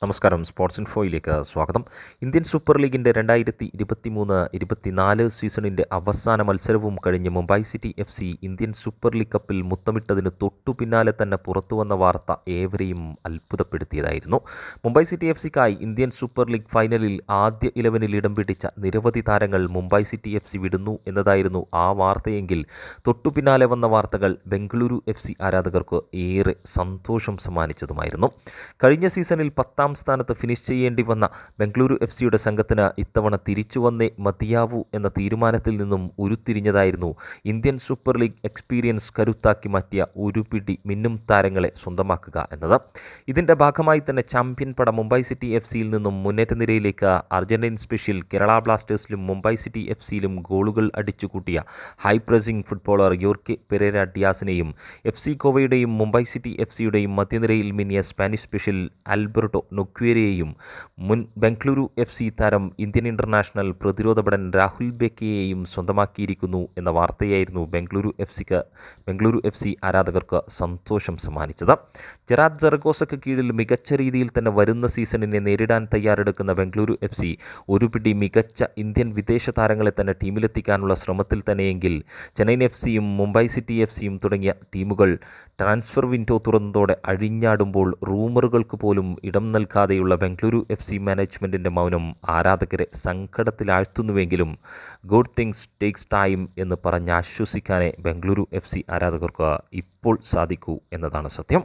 നമസ്കാരം. സ്പോർട്സ് ഇൻഫോയിലേക്ക് സ്വാഗതം. Indian super ലീഗിൻ്റെ 2023-24 സീസണിൻ്റെ അവസാന മത്സരവും കഴിഞ്ഞ് Mumbai City FC Indian Super League കപ്പിൽ മുത്തമിട്ടതിന് തൊട്ടു പിന്നാലെ തന്നെ പുറത്തുവന്ന വാർത്ത ഏവരെയും അത്ഭുതപ്പെടുത്തിയതായിരുന്നു. മുംബൈ സിറ്റി FCക്കായി ഇന്ത്യൻ സൂപ്പർ ലീഗ് ഫൈനലിൽ ആദ്യ 11-ൽ ഇടം പിടിച്ച നിരവധി താരങ്ങൾ മുംബൈ സിറ്റി FC വിടുന്നു എന്നതായിരുന്നു ആ വാർത്തയെങ്കിൽ തൊട്ടു പിന്നാലെ വന്ന വാർത്തകൾ ബംഗളൂരു FC ആരാധകർക്ക് ഏറെ സന്തോഷം സമ്മാനിച്ചതുമായിരുന്നു. കഴിഞ്ഞ സീസണിൽ 10ാം സ്ഥാനത്ത് ഫിനിഷ് ചെയ്യേണ്ടി വന്ന ബംഗളൂരു FCയുടെ സംഘത്തിന് ഇത്തവണ തിരിച്ചു വന്നേ മതിയാവൂ എന്ന തീരുമാനത്തിൽ നിന്നും ഉരുത്തിരിഞ്ഞതായിരുന്നു ഇന്ത്യൻ സൂപ്പർ ലീഗ് എക്സ്പീരിയൻസ് കരുത്താക്കി മാറ്റിയ ഒരു പിടി മിന്നും താരങ്ങളെ സ്വന്തമാക്കുക എന്നത്. ഇതിൻ്റെ ഭാഗമായി തന്നെ ചാമ്പ്യൻ പട മുംബൈ സിറ്റി FCയിൽ നിന്നും മുന്നേറ്റ നിരയിലേക്ക് അർജന്റീൻ സ്പെഷ്യൽ കേരള ബ്ലാസ്റ്റേഴ്സിലും മുംബൈ സിറ്റി FCയിലും ഗോളുകൾ അടിച്ചുകൂട്ടിയ ഹൈ പ്രസിംഗ് ഫുട്ബോളർ യോർക്കെ പെരേര ഡിയാസിനെയും FC ഗോവയുടെയും മുംബൈ സിറ്റി FCയുടെയും മധ്യനിരയിൽ മിന്നിയ സ്പാനിഷ് സ്പെഷ്യൽ ആൽബർട്ടോ നൊക്വേരയെയും മുൻ ബംഗളൂരു FC താരം ഇന്ത്യൻ ഇൻ്റർനാഷണൽ പ്രതിരോധ ഭടൻ രാഹുൽ ബേക്കയെയും സ്വന്തമാക്കിയിരിക്കുന്നു എന്ന വാർത്തയായിരുന്നു ബംഗളൂരു FC ആരാധകർക്ക് സന്തോഷം സമ്മാനിച്ചത്. ജെറാർഡ് സറഗോസയ്ക്ക് കീഴിൽ മികച്ച രീതിയിൽ തന്നെ വരുന്ന സീസണിനെ നേരിടാൻ തയ്യാറെടുക്കുന്ന ബംഗളൂരു FC ഒരു പിടി മികച്ച ഇന്ത്യൻ വിദേശ താരങ്ങളെ തന്നെ ടീമിലെത്തിക്കാനുള്ള ശ്രമത്തിൽ തന്നെയെങ്കിൽ ചെന്നൈയിൻ FCയും മുംബൈ സിറ്റി FCയും തുടങ്ങിയ ടീമുകൾ ട്രാൻസ്ഫർ വിൻഡോ തുറന്നതോടെ അഴിഞ്ഞാടുമ്പോൾ റൂമറുകൾക്ക് പോലും ഇടം നൽകാതെയുള്ള ബംഗളൂരു FC മാനേജ്മെൻറ്റിൻ്റെ മൗനം ആരാധകരെ സങ്കടത്തിലാഴ്ത്തുന്നുവെങ്കിലും ഗുഡ് തിങ്സ് ടേക്സ് ടൈം എന്ന് പറഞ്ഞ് ആശ്വസിക്കാനേ ബംഗളൂരു FC ആരാധകർക്ക് ഇപ്പോൾ സാധിക്കൂ എന്നതാണ് സത്യം.